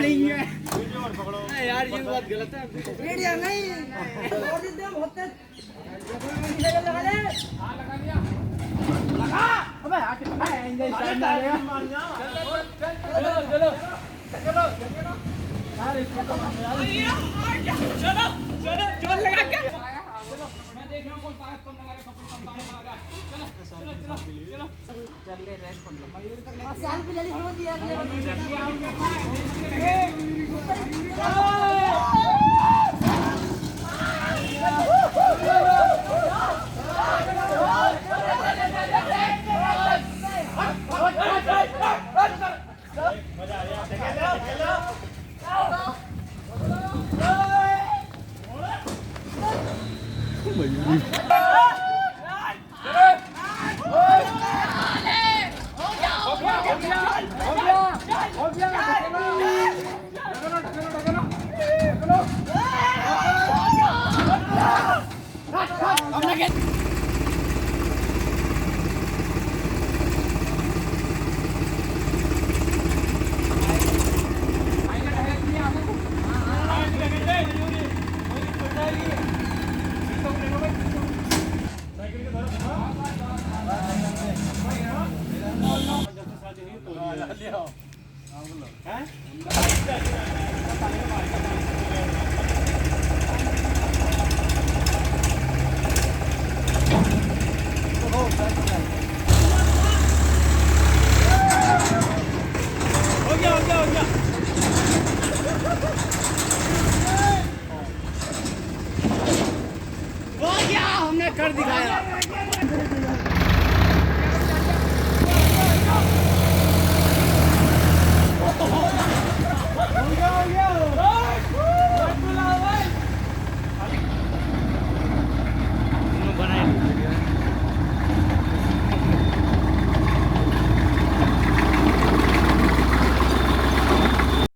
नहीं है यार ये बात गलत है। मीडिया नहीं और दे होते लगा ले लगा दिया लगा अबे हट एंजॉय साइड मार चलो चलो चलो यार इसको तो चलो चलो जोर लगा के मैं देख रहा हूं कौन ताकत कम लगा के कपड़े कम मारेगा चलो चलो चलो चल ले रेस्ट कर लो मयूर तक साल पे जल्दी हो दिया हैं